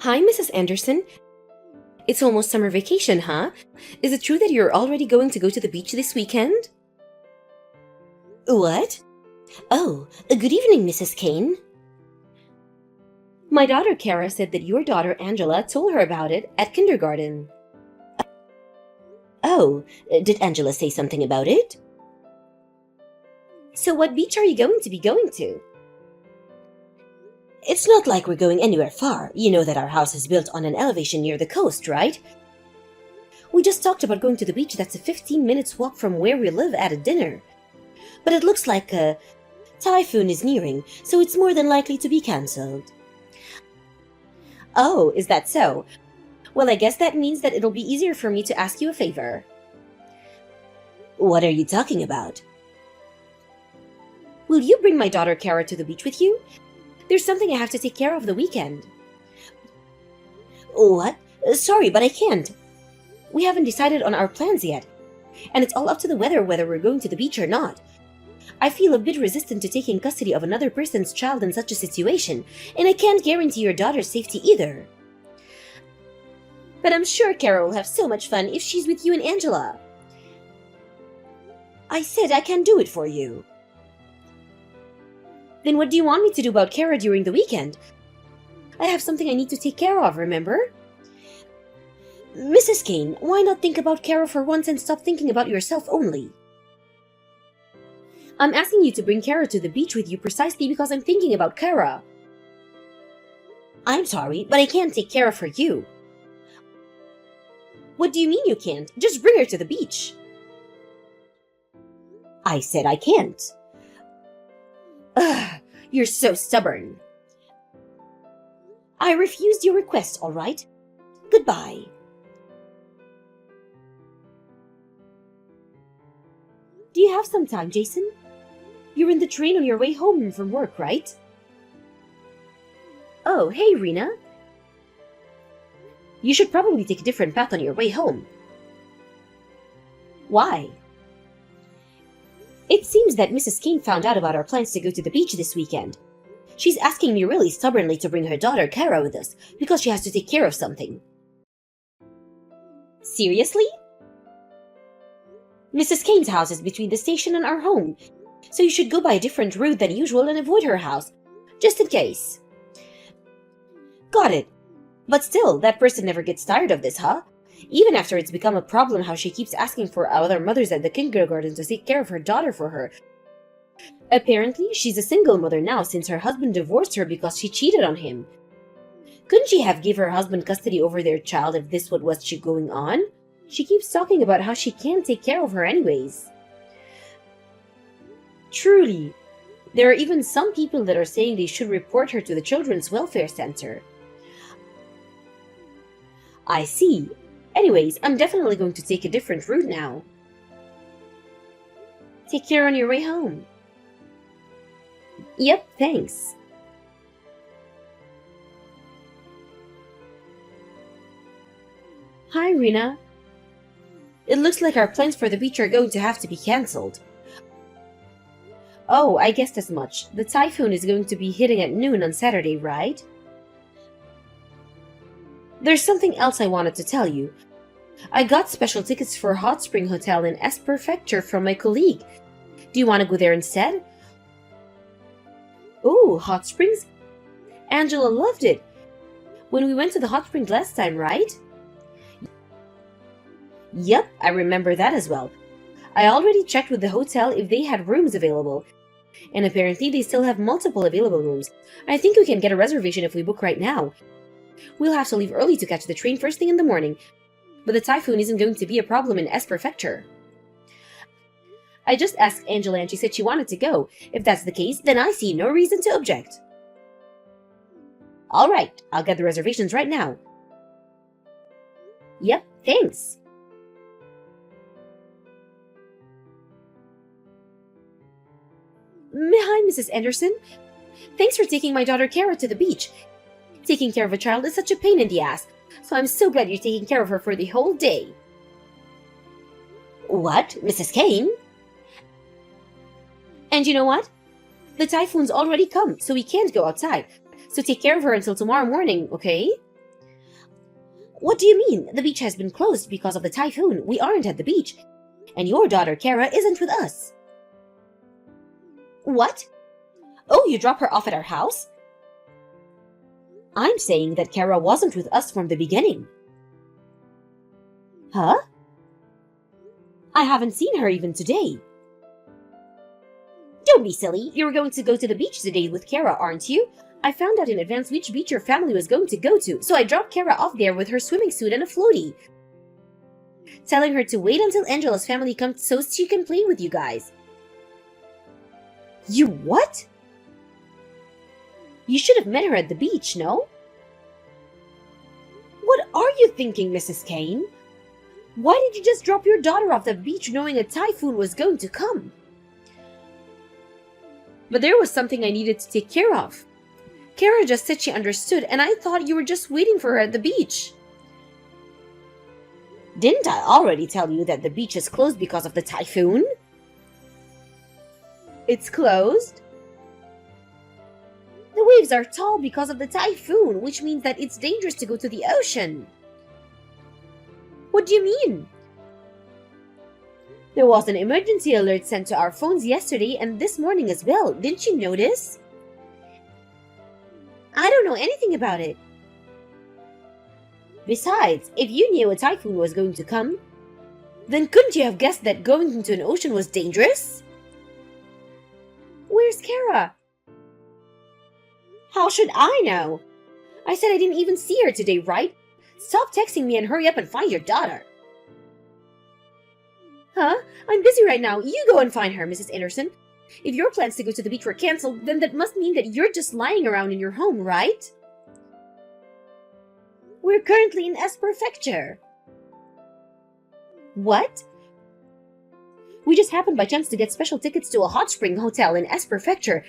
Hi, Mrs. Anderson. It's almost summer vacation, huh? Is it true that you're already going to go to the beach this weekend? What? Oh, good evening, Mrs. Kane. My daughter Kara said that your daughter Angela told her about it at kindergarten. Oh, did Angela say something about it? So what beach are you going to be going to? It's not like we're going anywhere far. You know that our house is built on an elevation near the coast, right? We just talked about going to the beach that's a 15 minutes walk from where we live at a dinner. But it looks like a typhoon is nearing, so it's more than likely to be cancelled. Oh, is that so? Well, I guess that means that it'll be easier for me to ask you a favor. What are you talking about? Will you bring my daughter Kara to the beach with you? There's something I have to take care of the weekend. What? Sorry, but I can't. We haven't decided on our plans yet, and it's all up to the weather whether we're going to the beach or not. I feel a bit resistant to taking custody of another person's child in such a situation, and I can't guarantee your daughter's safety either. But I'm sure Kara will have so much fun if she's with you and Angela. I said I can do it for you. Then what do you want me to do about Kara during the weekend? I have something I need to take care of, remember? Mrs. Kane, why not think about Kara for once and stop thinking about yourself only? I'm asking you to bring Kara to the beach with you precisely because I'm thinking about Kara. I'm sorry, but I can't take Kara for you. What do you mean you can't? Just bring her to the beach. I said I can't. Ugh, you're so stubborn. I refused your request, all right? Goodbye. Do you have some time, Jason? You're in the train on your way home from work, right? Oh, hey, Rena. You should probably take a different path on your way home. Why? It seems that Mrs. Kane found out about our plans to go to the beach this weekend. She's asking me really stubbornly to bring her daughter Kara with us because she has to take care of something. Seriously? Mrs. Kane's house is between the station and our home, so you should go by a different route than usual and avoid her house, just in case. Got it. But still, that person never gets tired of this, huh? Even after it's become a problem how she keeps asking for other mothers at the kindergarten to take care of her daughter for her. Apparently, she's a single mother now since her husband divorced her because she cheated on him. Couldn't she have give her husband custody over their child if this was what's going on? She keeps talking about how she can't take care of her anyways. Truly, there are even some people that are saying they should report her to the Children's Welfare Center. I see. Anyways, I'm definitely going to take a different route now. Take care on your way home. Yep, thanks. Hi, Rena. It looks like our plans for the beach are going to have to be cancelled. Oh, I guessed as much. The typhoon is going to be hitting at noon on Saturday, right? There's something else I wanted to tell you. I got special tickets for Hot Spring Hotel in S Prefecture from my colleague. Do you want to go there instead? Oh, Hot Springs? Angela loved it. When we went to the hot springs last time, right? Yep, I remember that as well. I already checked with the hotel if they had rooms available. And apparently they still have multiple available rooms. I think we can get a reservation if we book right now. We'll have to leave early to catch the train first thing in the morning. But the typhoon isn't going to be a problem in S Prefecture. I just asked Angela and she said she wanted to go. If that's the case, then I see no reason to object. Alright, I'll get the reservations right now. Yep, thanks. Hi, Mrs. Anderson. Thanks for taking my daughter Kara to the beach. Taking care of a child is such a pain in the ass, so I'm so glad you're taking care of her for the whole day. What, Mrs. Kane? And you know what? The typhoon's already come, so we can't go outside. So take care of her until tomorrow morning, okay? What do you mean? The beach has been closed because of the typhoon. We aren't at the beach. And your daughter, Kara, isn't with us. What? Oh, you drop her off at our house? I'm saying that Kara wasn't with us from the beginning. Huh? I haven't seen her even today. Don't be silly. You were going to go to the beach today with Kara, aren't you? I found out in advance which beach your family was going to go to, so I dropped Kara off there with her swimming suit and a floaty, telling her to wait until Angela's family comes so she can play with you guys. You what? You should have met her at the beach, no? What are you thinking, Mrs. Kane? Why did you just drop your daughter off the beach knowing a typhoon was going to come? But there was something I needed to take care of. Kara just said she understood, and I thought you were just waiting for her at the beach. Didn't I already tell you that the beach is closed because of the typhoon? It's closed? The waves are tall because of the typhoon, which means that it's dangerous to go to the ocean. What do you mean? There was an emergency alert sent to our phones yesterday and this morning as well. Didn't you notice? I don't know anything about it. Besides, if you knew a typhoon was going to come, then couldn't you have guessed that going into an ocean was dangerous? Where's Kara? How should I know? I said I didn't even see her today, right? Stop texting me and hurry up and find your daughter. Huh? I'm busy right now. You go and find her, Mrs. Anderson. If your plans to go to the beach were cancelled, then that must mean that you're just lying around in your home, right? We're currently in S Prefecture. What? We just happened by chance to get special tickets to a hot spring hotel in S Prefecture.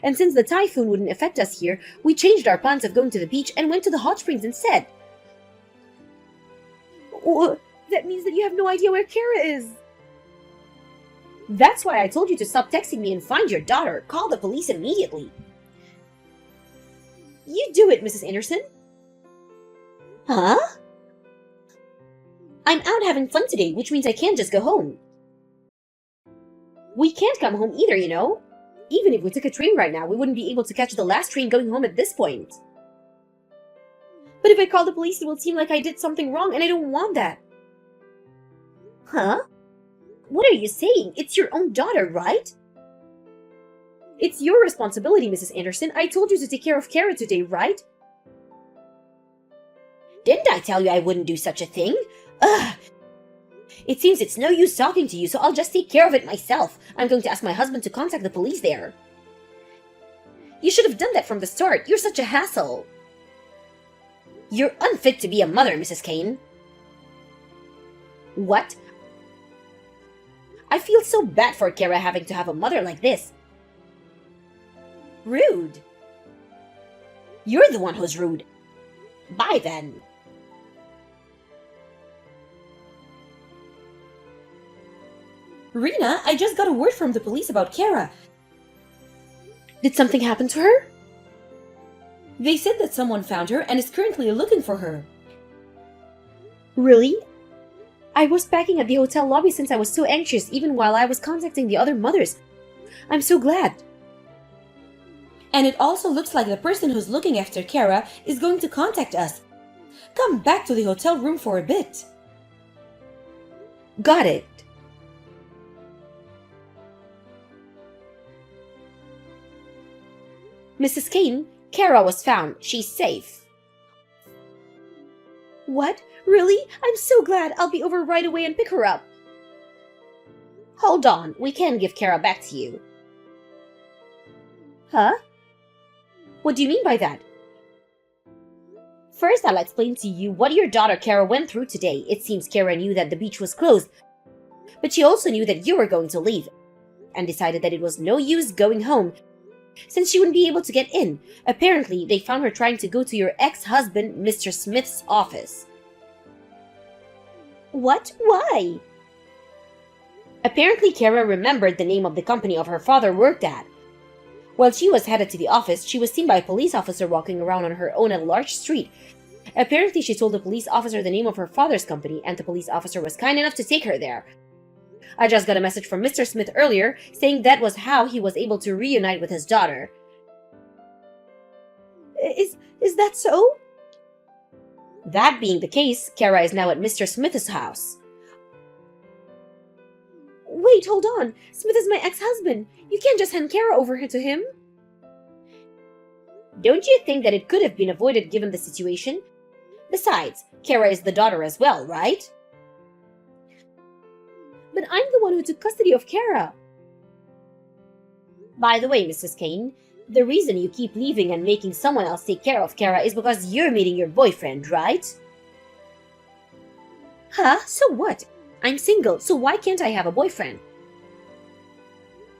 And since the typhoon wouldn't affect us here, we changed our plans of going to the beach and went to the hot springs instead. Oh, that means that you have no idea where Kara is. That's why I told you to stop texting me and find your daughter. Call the police immediately. You do it, Mrs. Anderson. Huh? I'm out having fun today, which means I can't just go home. We can't come home either, you know. Even if we took a train right now, we wouldn't be able to catch the last train going home at this point. But if I call the police, it will seem like I did something wrong, and I don't want that. Huh? What are you saying? It's your own daughter, right? It's your responsibility, Mrs. Anderson. I told you to take care of Kara today, right? Didn't I tell you I wouldn't do such a thing? Ugh! It seems it's no use talking to you, so I'll just take care of it myself. I'm going to ask my husband to contact the police there. You should have done that from the start. You're such a hassle. You're unfit to be a mother, Mrs. Kane. What? I feel so bad for Kara having to have a mother like this. Rude. You're the one who's rude. Bye then. Rena, I just got a word from the police about Kara. Did something happen to her? They said that someone found her and is currently looking for her. Really? I was packing at the hotel lobby since I was so anxious, even while I was contacting the other mothers. I'm so glad. And it also looks like the person who's looking after Kara is going to contact us. Come back to the hotel room for a bit. Got it. Mrs. Kane, Kara was found. She's safe. What? Really? I'm so glad. I'll be over right away and pick her up. Hold on. We can give Kara back to you. Huh? What do you mean by that? First, I'll explain to you what your daughter Kara went through today. It seems Kara knew that the beach was closed, but she also knew that you were going to leave, and decided that it was no use going home, since she wouldn't be able to get in. Apparently, they found her trying to go to your ex-husband, Mr. Smith's office. What? Why? Apparently, Kara remembered the name of the company of her father worked at. While she was headed to the office, she was seen by a police officer walking around on her own at a large street. Apparently, she told the police officer the name of her father's company, and the police officer was kind enough to take her there. I just got a message from Mr. Smith earlier saying that was how he was able to reunite with his daughter. Is that so? That being the case, Kara is now at Mr. Smith's house. Wait, hold on. Smith is my ex-husband. You can't just hand Kara over to him. Don't you think that it could have been avoided given the situation? Besides, Kara is the daughter as well, right? But I'm the one who took custody of Kara. By the way, Mrs. Kane, the reason you keep leaving and making someone else take care of Kara is because you're meeting your boyfriend, right? Huh? So what? I'm single, so why can't I have a boyfriend?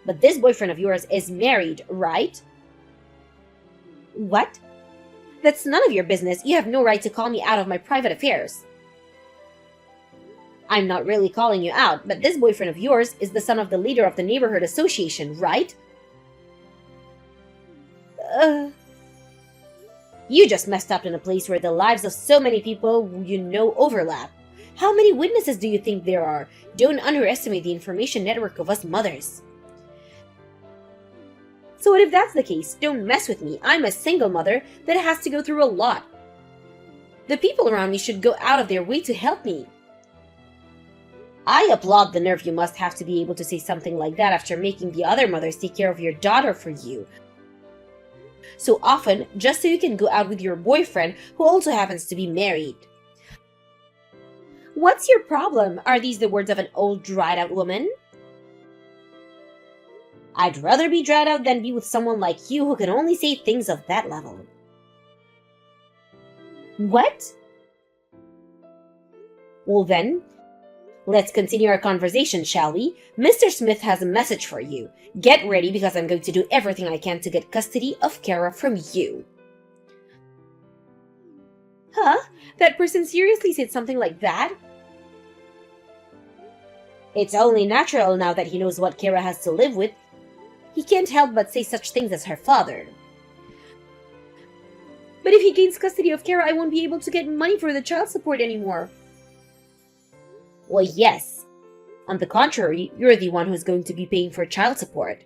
But this boyfriend of yours is married, right? What? That's none of your business. You have no right to call me out of my private affairs. I'm not really calling you out, but this boyfriend of yours is the son of the leader of the neighborhood association, right? You just messed up in a place where the lives of so many people you know overlap. How many witnesses do you think there are? Don't underestimate the information network of us mothers. So what if that's the case? Don't mess with me. I'm a single mother that has to go through a lot. The people around me should go out of their way to help me. I applaud the nerve you must have to be able to say something like that after making the other mothers take care of your daughter for you so often just so you can go out with your boyfriend who also happens to be married. What's your problem? Are these the words of an old dried-out woman? I'd rather be dried out than be with someone like you who can only say things of that level. What? Well then, let's continue our conversation, shall we? Mr. Smith has a message for you. Get ready because I'm going to do everything I can to get custody of Kara from you. Huh? That person seriously said something like that? It's only natural now that he knows what Kara has to live with. He can't help but say such things as her father. But if he gains custody of Kara, I won't be able to get money for the child support anymore. Well, yes. On the contrary, you're the one who's going to be paying for child support.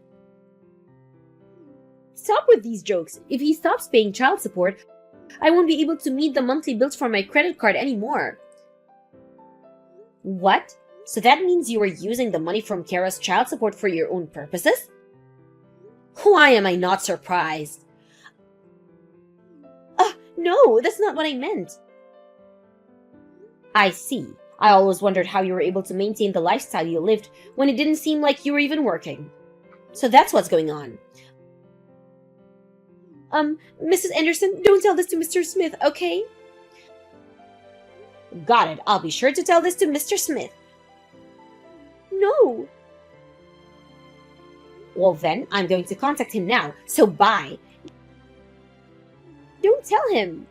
Stop with these jokes. If he stops paying child support, I won't be able to meet the monthly bills for my credit card anymore. What? So that means you were using the money from Kara's child support for your own purposes? Why am I not surprised? No, that's not what I meant. I see. I always wondered how you were able to maintain the lifestyle you lived when it didn't seem like you were even working. So that's what's going on. Mrs. Anderson, don't tell this to Mr. Smith, okay? Got it. I'll be sure to tell this to Mr. Smith. No. Well then, I'm going to contact him now, so bye. Don't tell him.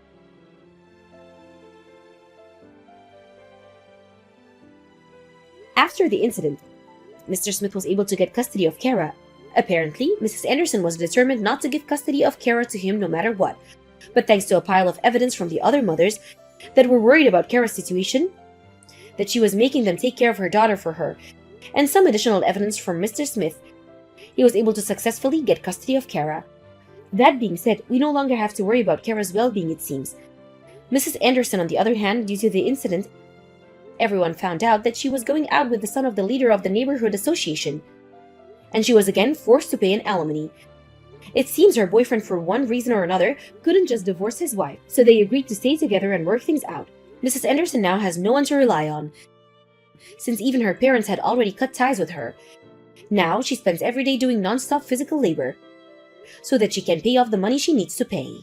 After the incident, Mr. Smith was able to get custody of Kara. Apparently, Mrs. Anderson was determined not to give custody of Kara to him no matter what. But thanks to a pile of evidence from the other mothers that were worried about Kara's situation, that she was making them take care of her daughter for her, and some additional evidence from Mr. Smith, he was able to successfully get custody of Kara. That being said, we no longer have to worry about Kara's well-being, it seems. Mrs. Anderson, on the other hand, due to the incident, everyone found out that she was going out with the son of the leader of the neighborhood association, and she was again forced to pay an alimony. It seems her boyfriend, for one reason or another, couldn't just divorce his wife, so they agreed to stay together and work things out. Mrs. Anderson now has no one to rely on, since even her parents had already cut ties with her. Now she spends every day doing non-stop physical labor, so that she can pay off the money she needs to pay.